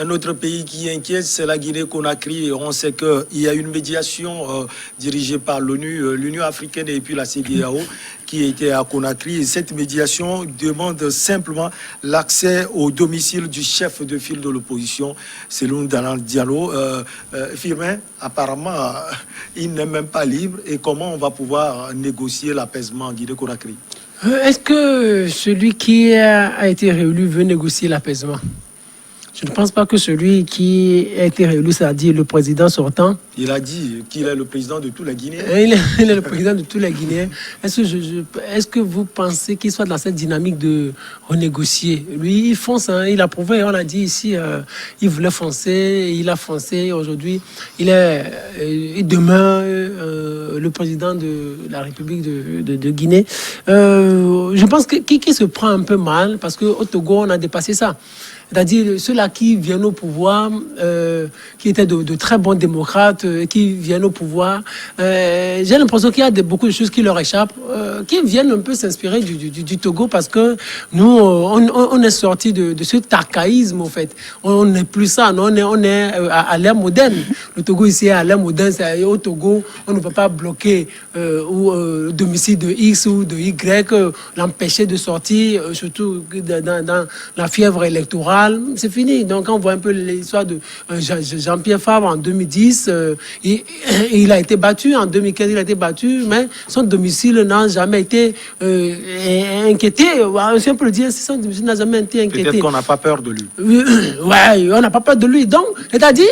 Un autre pays qui inquiète, c'est la Guinée-Conakry. On sait qu'il y a une médiation dirigée par l'ONU, l'Union africaine et puis la CEDEAO qui était à Conakry. Et cette médiation demande simplement l'accès au domicile du chef de file de l'opposition, Cellou Dalein Diallo. Firmin, apparemment, il n'est même pas libre. Et comment on va pouvoir négocier l'apaisement en Guinée-Conakry? Est-ce que celui qui a été réélu veut négocier l'apaisement? Je ne pense pas que celui qui a été réélu, c'est-à-dire le président sortant... Il a dit qu'il est le président de tous les Guinéens. Il est le président de tous les Guinéens. Est-ce que vous pensez qu'il soit dans cette dynamique de renégocier? Lui, il fonce, hein, il a prouvé, on l'a dit ici, il voulait foncer, il a foncé. Aujourd'hui, il demeure le président de la République de Guinée. Je pense qu'il se prend un peu mal parce qu'au Togo, on a dépassé ça. C'est-à-dire ceux-là qui viennent au pouvoir, qui étaient de très bons démocrates, qui viennent au pouvoir. J'ai l'impression qu'il y a beaucoup de choses qui leur échappent, qui viennent un peu s'inspirer du Togo parce que nous, on est sortis de ce archaïsme, en fait. On n'est plus ça, non, on est à l'ère moderne. Le Togo ici est à l'ère moderne. Au Togo, on ne peut pas bloquer le domicile de X ou de Y, l'empêcher de sortir, surtout dans la fièvre électorale. C'est fini. Donc, on voit un peu l'histoire de Jean-Pierre Favre en 2010. Il a été battu. En 2015, il a été battu. Mais son domicile n'a jamais été inquiété. Si on peut le dire, son domicile n'a jamais été inquiété. Peut-être qu'on n'a pas peur de lui. Oui, on n'a pas peur de lui. Donc, c'est-à-dire...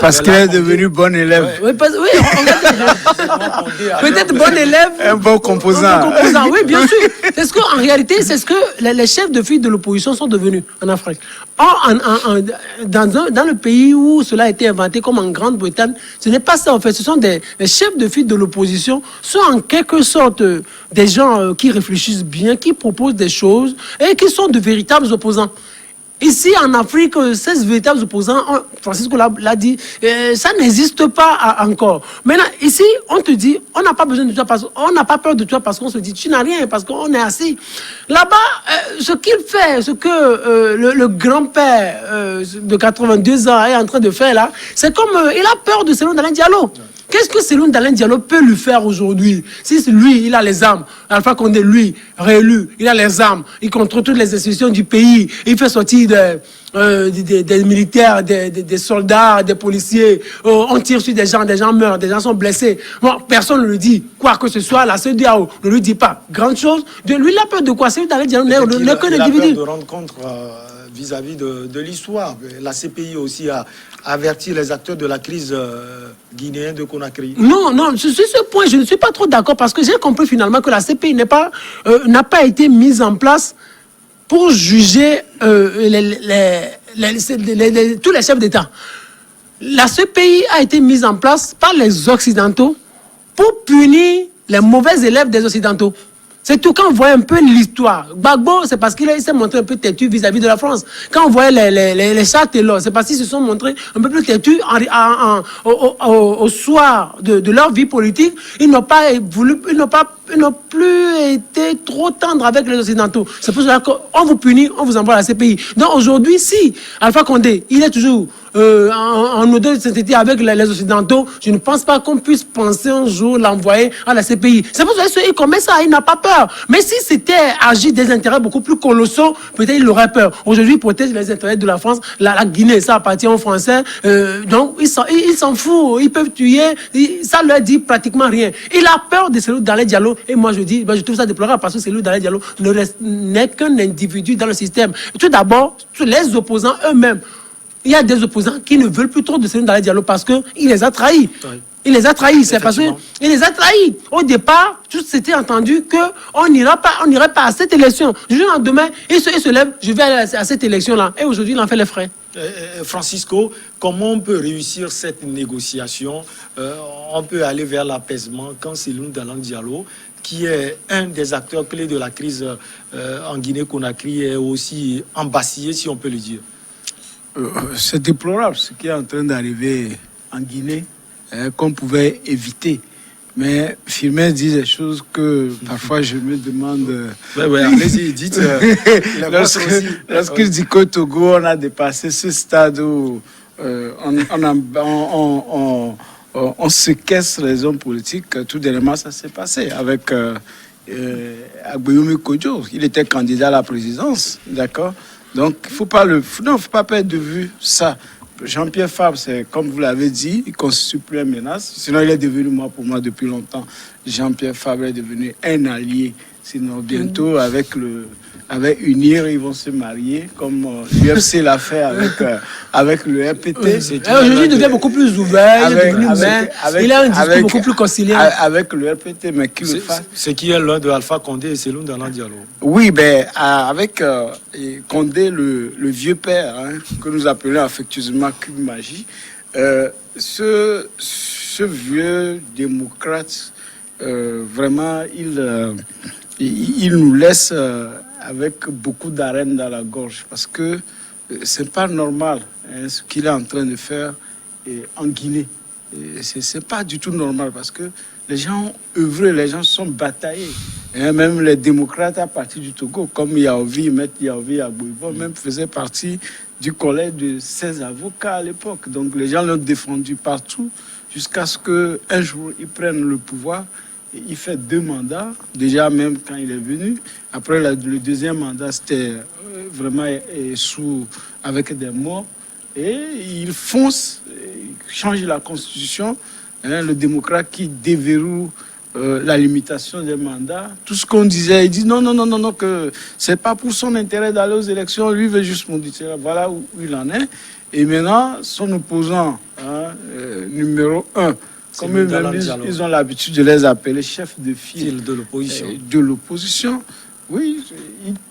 parce qu'il est devenu bon élève. Oui, peut-être bon élève. Un bon composant. Oui, bien sûr. C'est ce qu'en réalité, c'est ce que les chefs de file de l'opposition sont devenus en Afrique. Dans le pays où cela a été inventé, comme en Grande-Bretagne, ce n'est pas ça en fait. Ce sont les chefs de file de l'opposition sont en quelque sorte des gens qui réfléchissent bien, qui proposent des choses et qui sont de véritables opposants. Ici, en Afrique, ces véritables opposants, Francisco l'a dit, ça n'existe pas encore. Maintenant, ici, on te dit, on n'a pas besoin de toi, on n'a pas peur de toi parce qu'on se dit, tu n'as rien, parce qu'on est assis. Là-bas, ce qu'il fait, ce que le grand-père de 82 ans est en train de faire là, c'est comme, il a peur de Cellou Dalein Diallo. Qu'est-ce que Cellou Dalein Diallo peut lui faire aujourd'hui? Si lui, il a les armes, Alpha Condé, lui, réélu, il a les armes, il contrôle toutes les institutions du pays, il fait sortir des militaires, des soldats, des policiers, on tire sur des gens meurent, des gens sont blessés. Bon, personne ne lui dit quoi que ce soit, la CEDEAO ne lui dit pas grande chose. Lui, il a peur de quoi? Cellou Dalein Diallo n'est qu'un individu. Il a peur de rendre compte vis-à-vis de l'histoire. La CPI aussi a averti les acteurs de la crise guinéenne de Conakry. Non, sur ce point, je ne suis pas trop d'accord parce que j'ai compris finalement que la CPI n'a pas été mise en place pour juger tous les chefs d'État. La CPI a été mise en place par les Occidentaux pour punir les mauvais élèves des Occidentaux. C'est tout. Quand on voit un peu l'histoire, Gbagbo, c'est parce qu'il s'est montré un peu têtu vis-à-vis de la France. Quand on voyait les Châtelot, c'est parce qu'ils se sont montrés un peu plus têtus au soir de leur vie politique. Ils n'ont plus été trop tendres avec les Occidentaux. C'est pour cela qu'on vous punit, on vous envoie à la CPI. Donc aujourd'hui, si Alpha Condé, il est toujours en odeur de sainteté avec les Occidentaux, je ne pense pas qu'on puisse penser un jour l'envoyer à la CPI. C'est pour ça qu'il commet ça, il n'a pas peur. Mais si c'était agir des intérêts beaucoup plus colossaux, peut-être il aurait peur. Aujourd'hui, il protège les intérêts de la France. La Guinée, ça appartient aux Français. Donc, ils s'en foutent. Ils peuvent tuer. Ça leur dit pratiquement rien. Il a peur de Cellou Dalein Diallo. Et moi, je trouve ça déplorable parce que Cellou Dalein Diallo n'est qu'un individu dans le système. Tout d'abord, les opposants eux-mêmes. Il y a des opposants qui ne veulent plus trop de Cellou Dalein Diallo parce qu'il les a trahis. Oui. Il les a trahis, c'est parce qu'il les a trahis. Au départ, tout s'était entendu qu'on n'irait pas à cette élection. Du jour au lendemain, il se lève, je vais aller à cette élection-là. Et aujourd'hui, il en fait les frais. Francisco, comment on peut réussir cette négociation? On peut aller vers l'apaisement quand Cellou Dalein Diallo, qui est un des acteurs clés de la crise en Guinée-Conakry, est aussi embasillé, si on peut le dire. C'est déplorable ce qui est en train d'arriver en Guinée, qu'on pouvait éviter. Mais Firmin dit des choses que parfois je me demande. Allez-y, dites. Lorsqu'il dit qu'au Togo, on a dépassé ce stade où on séquestre les hommes politiques, tout dernièrement, ça s'est passé avec Agbeyomi Kodjo. Il était candidat à la présidence, d'accord? Donc, il ne faut pas perdre de vue ça. Jean-Pierre Fabre, c'est comme vous l'avez dit, il constitue plus une menace. Sinon, il est devenu, pour moi, depuis longtemps, Jean-Pierre Fabre est devenu un allié. Sinon, bientôt, avec Unir, ils vont se marier, comme l'UFC l'a fait avec le RPT. Aujourd'hui, il devient beaucoup plus ouvert, il est devenu humain, il a un discours beaucoup plus conciliant. Avec le RPT, mais qui le fasse. C'est qui est l'un de Alpha Condé et c'est l'un d'Alain Diallo. Oui, ben, avec Condé, le vieux père, que nous appelons affectueusement Cube Magie, ce vieux démocrate, vraiment, il nous laisse avec beaucoup d'arène dans la gorge parce que c'est pas normal ce qu'il est en train de faire en Guinée. C'est pas du tout normal parce que les gens ont œuvré, les gens sont bataillés. Même les démocrates à partir du Togo, comme Yaovi, Maître Yaovi Agboibo, même faisait partie du collège de 16 avocats à l'époque. Donc les gens l'ont défendu partout jusqu'à ce qu'un jour ils prennent le pouvoir. Il fait 2 mandats, déjà même quand il est venu. Après, le deuxième mandat, c'était vraiment avec des morts. Et il fonce, il change la constitution. Le démocrate qui déverrouille la limitation des mandats. Tout ce qu'on disait, il dit non, que c'est pas pour son intérêt d'aller aux élections. Lui veut juste modifier. Voilà où il en est. Et maintenant, son opposant, numéro 1, comme eux-mêmes, ils ont l'habitude de les appeler chefs de file de l'opposition. De l'opposition, oui,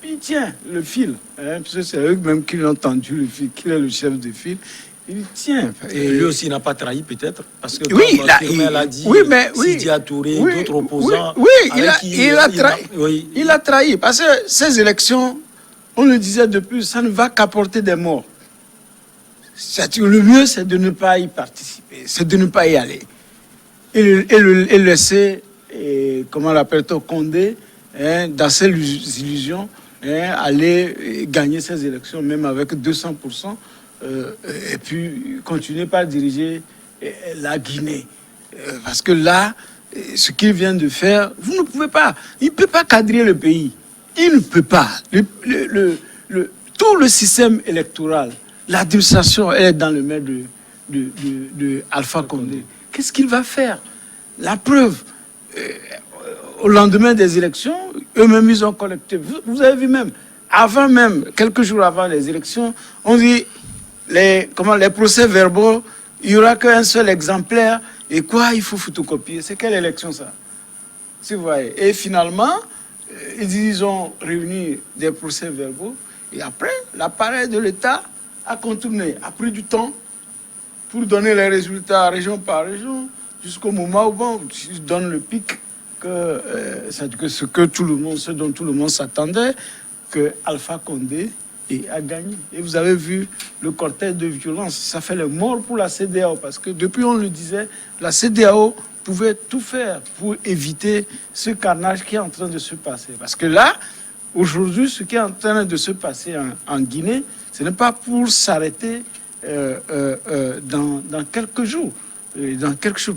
il tient le fil. Parce que c'est eux-mêmes qui l'ont tendu le fil, qu'il est le chef de file. Il tient. Et lui aussi n'a pas trahi peut-être parce que oui, il a dit Sidi Touré, d'autres opposants. Il a trahi. Parce que ces élections, on le disait depuis, ça ne va qu'apporter des morts. Le mieux, c'est de ne pas y participer, c'est de ne pas y aller. Et laisser, comment l'appelle-t-on, Condé, dans ses illusions, aller gagner ces élections, même avec 200%, et puis continuer par diriger la Guinée. Parce que là, ce qu'il vient de faire, vous ne pouvez pas. Il ne peut pas cadrer le pays. Il ne peut pas. Tout le système électoral, l'administration, elle est dans le main de Alpha Condé. Qu'est-ce qu'il va faire? La preuve, au lendemain des élections, eux-mêmes, ils ont collecté. Vous avez vu même, quelques jours avant les élections, on dit les procès-verbaux, il n'y aura qu'un seul exemplaire. Et quoi, il faut photocopier. C'est quelle élection ça? Si vous voyez. Et finalement, ils ont réuni des procès-verbaux. Et après, l'appareil de l'État a contourné, a pris du temps pour donner les résultats région par région, jusqu'au moment où ils donnent le pic ce dont tout le monde s'attendait, que Alpha Condé a gagné. Et vous avez vu le cortège de violence, ça fait les morts pour la CEDEAO, parce que depuis on le disait, la CEDEAO pouvait tout faire pour éviter ce carnage qui est en train de se passer. Parce que là, aujourd'hui, ce qui est en train de se passer en Guinée, ce n'est pas pour s'arrêter dans quelques jours.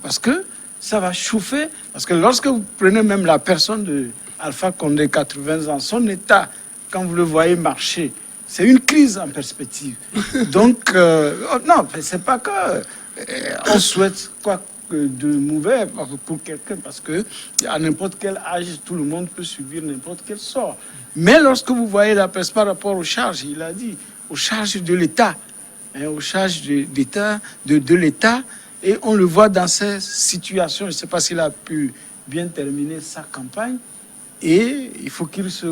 Parce que ça va chauffer. Parce que lorsque vous prenez même la personne de Alpha Condé, 80 ans, son état, quand vous le voyez marcher, c'est une crise en perspective. Donc, non, c'est pas que on souhaite quoi de mauvais pour quelqu'un, parce que à n'importe quel âge, tout le monde peut subir n'importe quel sort. Mais lorsque vous voyez la presse par rapport aux charges, il a dit, aux charges de l'État, aux charges de l'État, et on le voit dans ces situations. Je ne sais pas s'il a pu bien terminer sa campagne, et il faut qu'il se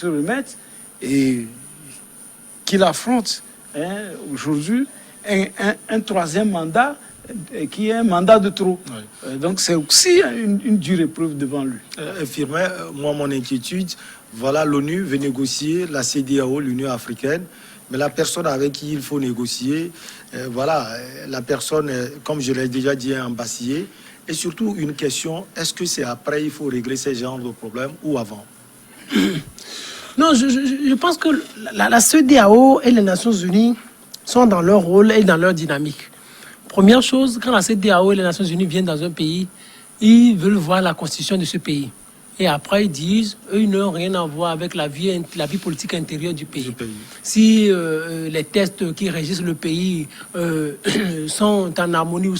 remette et qu'il affronte aujourd'hui un troisième mandat qui est un mandat de trop. Oui. Donc c'est aussi une dure épreuve devant lui. Firmin, moi mon inquiétude, voilà, l'ONU veut négocier, la CEDEAO, l'Union africaine, mais la personne avec qui il faut négocier, voilà, la personne, comme je l'ai déjà dit, un Bassier, Et surtout, une question, est-ce que c'est après il faut régler ces genres de problèmes ou avant? Non, je pense que la CEDEAO et les Nations Unies sont dans leur rôle et dans leur dynamique. Première chose, quand la CEDEAO et les Nations Unies viennent dans un pays, ils veulent voir la constitution de ce pays. Et après, ils disent, eux, ils n'ont rien à voir avec la vie politique intérieure du pays. Si les tests qui régissent le pays sont en harmonie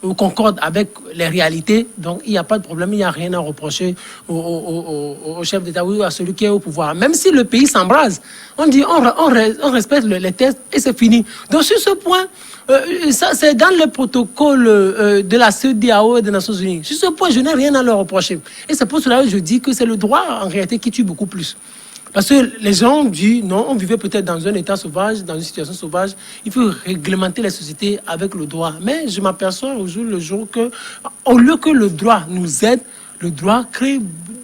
ou concordent avec les réalités, donc il n'y a pas de problème, il n'y a rien à reprocher au chef d'État ou à celui qui est au pouvoir. Même si le pays s'embrase, on dit, on respecte les tests et c'est fini. Donc sur ce point, ça, c'est dans le protocole de la CEDEAO et des Nations Unies. Sur ce point, je n'ai rien à leur reprocher. Et c'est pour cela que je dis que c'est le droit, en réalité, qui tue beaucoup plus. Parce que les gens ont dit, non, on vivait peut-être dans un état sauvage, dans une situation sauvage. Il faut réglementer la société avec le droit. Mais je m'aperçois au jour le jour que, au lieu que le droit nous aide, le droit crée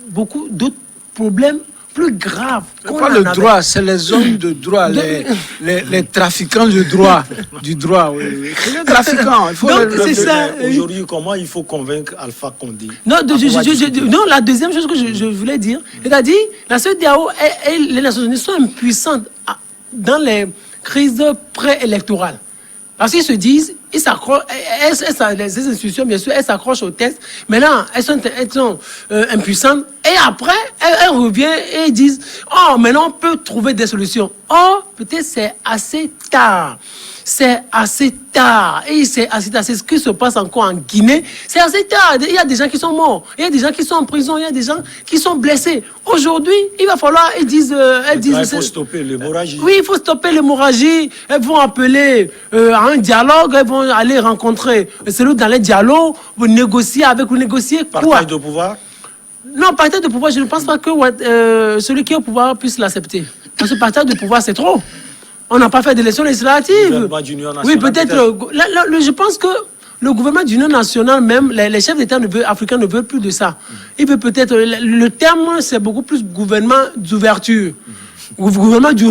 beaucoup d'autres problèmes plus grave. C'est pas le droit, c'est les hommes de droit, les trafiquants de droit, du droit. Oui. C'est les trafiquants. Il faut c'est ça. Aujourd'hui, comment il faut convaincre Alpha Condé? Non, non, la deuxième chose que je voulais dire, c'est-à-dire, la CEDEAO et les Nations Unies sont impuissantes dans les crises préélectorales. Parce qu'ils se disent, ils s'accrochent, les institutions, bien sûr, elles s'accrochent au texte. Maintenant, elles sont impuissantes. Et après, elles reviennent et elles disent, oh, maintenant, on peut trouver des solutions. Oh, peut-être c'est assez tard. C'est assez tard. Et c'est assez tard. C'est ce qui se passe encore en Guinée. C'est assez tard. Il y a des gens qui sont morts. Il y a des gens qui sont en prison. Il y a des gens qui sont blessés. Aujourd'hui, il va falloir, elles disent, il faut stopper l'hémorragie. Oui, il faut stopper l'hémorragie. Elles vont appeler à un dialogue. Elles vont aller rencontrer celui dans les dialogues, vous négocier avec, vous négocier quoi? Partage de pouvoir? Non, partage de pouvoir, je ne pense pas que celui qui est au pouvoir puisse l'accepter. Parce que partage de pouvoir, c'est trop. On n'a pas fait d'élection législative. Oui, peut-être. Je pense que le gouvernement d'union nationale, même, les chefs d'État africains ne veulent plus de ça. Ils veulent peut-être. Le terme, c'est beaucoup plus gouvernement d'ouverture. Gouvernement du...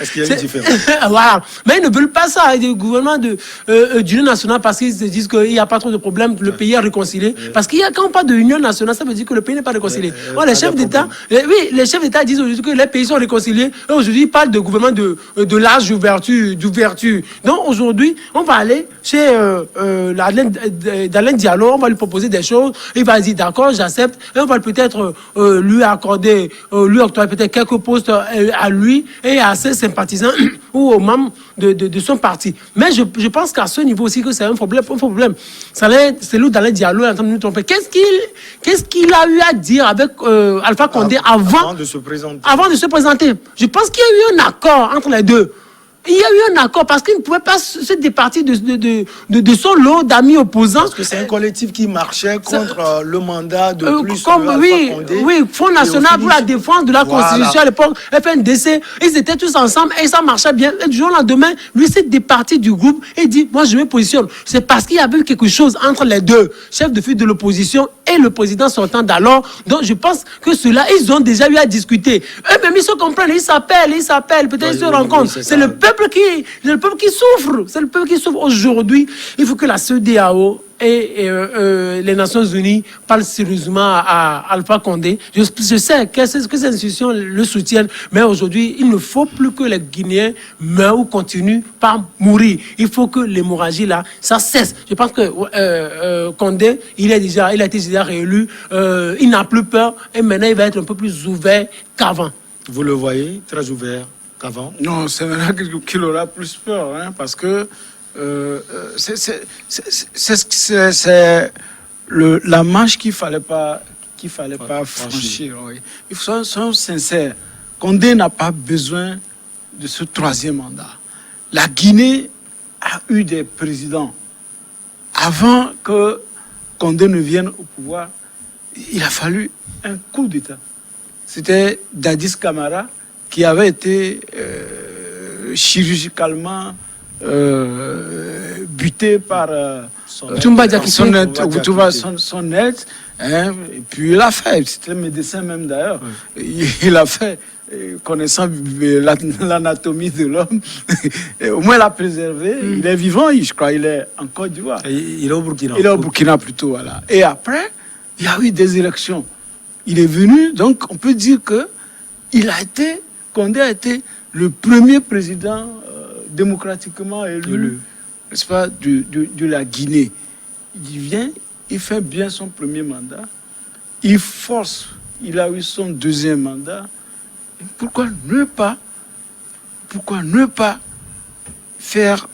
Est-ce qu'il y a une différence? Voilà. Mais ils ne veulent pas ça. Le gouvernement d'union nationale, parce qu'ils se disent qu'il n'y a pas trop de problèmes, le pays est réconcilié. Parce qu'il y a, quand on parle de union nationale, ça veut dire que le pays n'est pas réconcilié. Les chefs d'État, les chefs d'État disent aujourd'hui que les pays sont réconciliés. Et aujourd'hui, ils parlent de gouvernement de large d'ouverture. Donc aujourd'hui, on va aller chez Alain Diallo, on va lui proposer des choses. Il va dire d'accord, j'accepte. Et on va peut-être lui octroyer peut-être quelques postes à lui et à ses sympathisants ou aux membres de son parti. Mais je pense qu'à ce niveau aussi que c'est un problème. C'est lui dans les dialogues en train de nous tromper. Qu'est-ce qu'il a eu à dire avec Alpha Condé avant de se présenter? Avant de se présenter. Je pense qu'il y a eu un accord entre les deux. Il y a eu un accord parce qu'il ne pouvait pas se départir de son lot d'amis opposants. Parce que c'est un collectif qui marchait contre le mandat de plus comme, de Alpha Condé. Oui, Fonds national pour la défense de la Constitution à l'époque, FNDC, ils étaient tous ensemble et ça marchait bien. Et du jour au lendemain, lui s'est départi du groupe et dit, moi je me positionne. C'est parce qu'il y avait quelque chose entre les deux, chef de file de l'opposition et le président sortant d'alors. Donc je pense que ceux-là, ils ont déjà eu à discuter. Eux-mêmes, ils se comprennent, ils s'appellent, peut-être ils se rencontrent. C'est le peuple qui souffre. C'est le peuple qui souffre. Aujourd'hui, il faut que la CEDEAO et les Nations Unies parlent sérieusement à Alpha Condé. Je sais que ces institutions le soutiennent, mais aujourd'hui, il ne faut plus que les Guinéens meurent ou continuent par mourir. Il faut que l'hémorragie là, ça cesse. Je pense que Condé, il a été déjà réélu. Il n'a plus peur et maintenant il va être un peu plus ouvert qu'avant. Vous le voyez, très ouvert qu'avant? Non, c'est maintenant qu'il aura plus peur, hein, parce que c'est la marche qu'il fallait pas franchir. Oui. Il faut être sincère. Condé n'a pas besoin de ce troisième mandat. La Guinée a eu des présidents. Avant que Condé ne vienne au pouvoir, il a fallu un coup d'État. C'était Dadis Camara qui avait été chirurgicalement buté par son aide, hein, et puis il a fait, c'était un médecin même d'ailleurs, il a fait, connaissant l'anatomie de l'homme, au moins l'a préservé. Il est vivant, je crois, il est en Côte d'Ivoire. Il est au Burkina. Il est au Burkina plutôt, voilà. Et après, il y a eu des élections. Il est venu, donc on peut dire que Condé a été le premier président démocratiquement élu, n'est-ce pas, de la Guinée. Il vient, il fait bien son premier mandat, il force, il a eu son deuxième mandat. Pourquoi ne pas faire,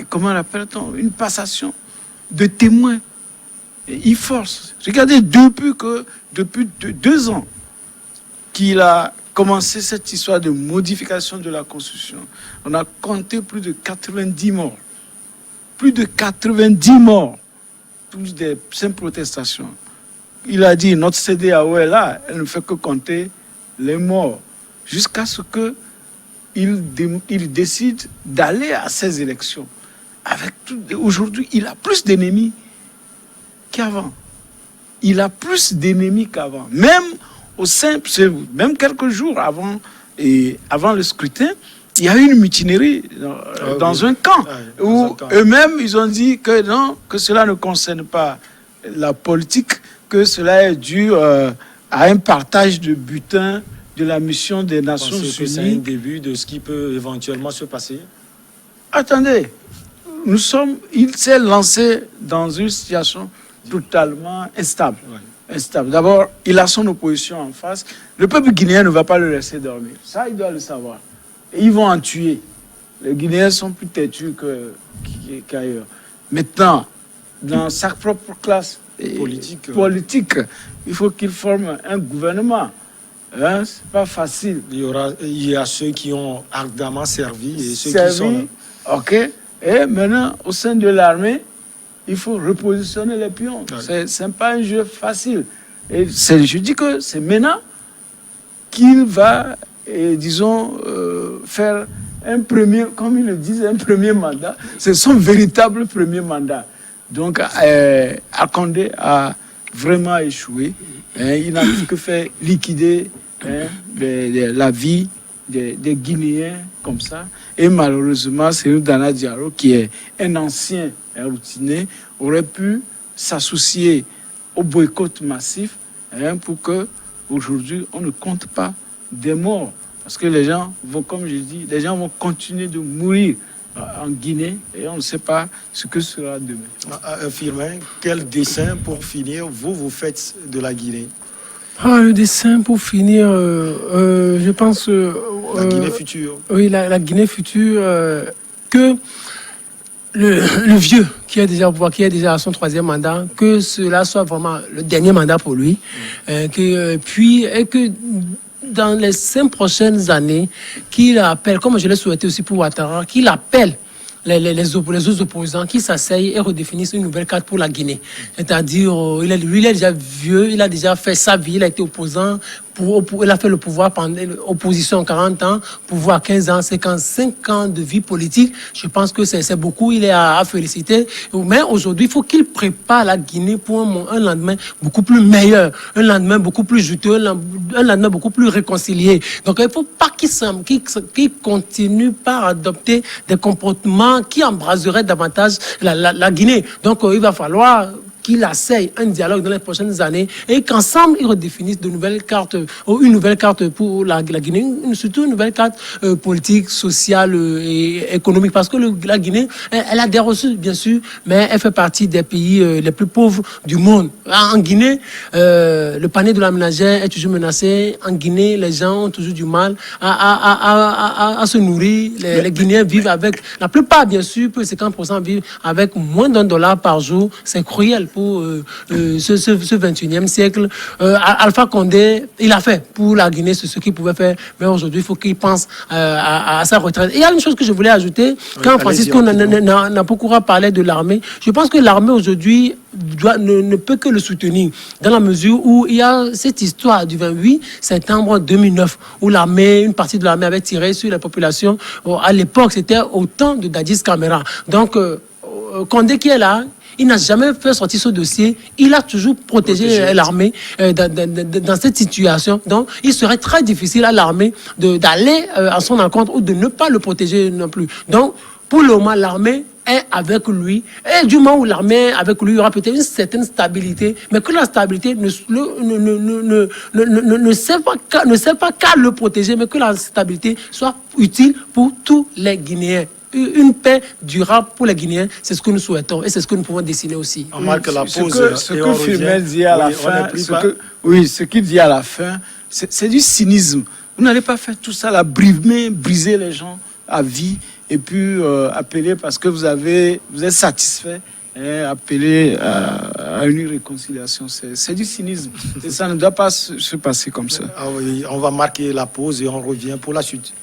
comment l'appelle-t-on, une passation de témoins? Il force. Regardez, depuis 2 ans qu'il a commencé cette histoire de modification de la Constitution, on a compté plus de 90 morts. Plus de 90 morts. Plus des simples protestations. Il a dit, notre CEDEAO est là, elle ne fait que compter les morts. Jusqu'à ce qu'il décide d'aller à ces élections. Aujourd'hui, il a plus d'ennemis qu'avant. Il a plus d'ennemis qu'avant. Même quelques jours avant le scrutin, il y a eu une mutinerie dans un camp où eux-mêmes ils ont dit que non, que cela ne concerne pas la politique, que cela est dû à un partage de butin de la mission des Nations Unies. C'est un début de ce qui peut éventuellement se passer. Attendez, il s'est lancé dans une situation totalement instable. Instable. D'abord, il a son opposition en face. Le peuple guinéen ne va pas le laisser dormir. Ça, il doit le savoir. Et ils vont en tuer. Les Guinéens sont plus têtus qu'ailleurs. Maintenant, dans sa propre classe politique, il faut qu'il forme un gouvernement. Hein? C'est pas facile. Il y a ceux qui ont ardemment servi et ceux qui sont là. Ok. Et maintenant, au sein de l'armée, il faut repositionner les pions. Ouais. C'est pas un jeu facile. Et je dis que c'est maintenant qu'il va, faire un premier, comme ils le disent, un premier mandat. C'est son véritable premier mandat. Donc, Condé a vraiment échoué. Il n'a plus que faire liquider la vie des Guinéens comme ça. Et malheureusement, c'est Dana Diallo, qui est un ancien routinier, aurait pu s'associer au boycott massif pour que aujourd'hui on ne compte pas des morts. Parce que les gens vont, comme je dis, les gens vont continuer de mourir en Guinée et on ne sait pas ce que sera demain. Firmin, quel dessin pour finir vous faites de la Guinée? Le dessin pour finir, je pense... la Guinée future. Oui, la Guinée future, que le vieux qui est déjà au pouvoir, qui est déjà à son 3e mandat, que cela soit vraiment le dernier mandat pour lui, et que dans les 5 prochaines années, qu'il appelle, comme je l'ai souhaité aussi pour Ouattara, qu'il appelle les autres opposants qui s'asseyent et redéfinissent une nouvelle carte pour la Guinée. C'est-à-dire, il est déjà vieux, il a déjà fait sa vie, il a été opposant, il a fait le pouvoir pendant l'opposition 40 ans, pouvoir 15 ans, 55 ans de vie politique. Je pense que c'est beaucoup, il est à féliciter. Mais aujourd'hui, il faut qu'il prépare la Guinée pour un lendemain beaucoup plus meilleur, un lendemain beaucoup plus juteux, un lendemain beaucoup plus réconcilié. Donc, il ne faut pas qu'il continue par adopter des comportements qui embraseraient davantage la Guinée. Donc, il va falloir qu'il asseye un dialogue dans les prochaines années et qu'ensemble, ils redéfinissent de nouvelles cartes, une nouvelle carte pour la Guinée, surtout une nouvelle carte politique, sociale et économique. Parce que la Guinée, elle a des ressources, bien sûr, mais elle fait partie des pays les plus pauvres du monde. En Guinée, le panier de la ménagère est toujours menacé. En Guinée, les gens ont toujours du mal à se nourrir. Les Guinéens vivent avec, la plupart, bien sûr, plus de 50% vivent avec moins d'$1 par jour. C'est cruel pour ce 21e siècle. Alpha Condé, il a fait pour la Guinée ce qu'il pouvait faire, mais aujourd'hui, il faut qu'il pense à sa retraite. Et il y a une chose que je voulais ajouter, quand Francisco n'a beaucoup parlé de l'armée, je pense que l'armée aujourd'hui ne peut que le soutenir, dans la mesure où il y a cette histoire du 28 septembre 2009, où une partie de l'armée avait tiré sur la population. À l'époque, c'était au temps de Dadis Camara. Donc, Condé qui est là, il n'a jamais fait sortir ce dossier. Il a toujours protégé l'armée dans cette situation. Donc, il serait très difficile à l'armée d'aller à son encontre ou de ne pas le protéger non plus. Donc, pour le moment, l'armée est avec lui. Et du moment où l'armée est avec lui, il y aura peut-être une certaine stabilité, mais que la stabilité ne sert pas qu'à le protéger, mais que la stabilité soit utile pour tous les Guinéens. Une paix durable pour les Guinéens, c'est ce que nous souhaitons et c'est ce que nous pouvons dessiner aussi. On marque la pause. Ce que Firmel dit à la fin, ce qu'il dit à la fin, c'est du cynisme. Vous n'allez pas faire tout ça, briser les gens à vie et puis appeler parce que vous êtes satisfait, appeler à une réconciliation. C'est du cynisme et ça ne doit pas se passer comme ça. Ah oui, on va marquer la pause et on revient pour la suite.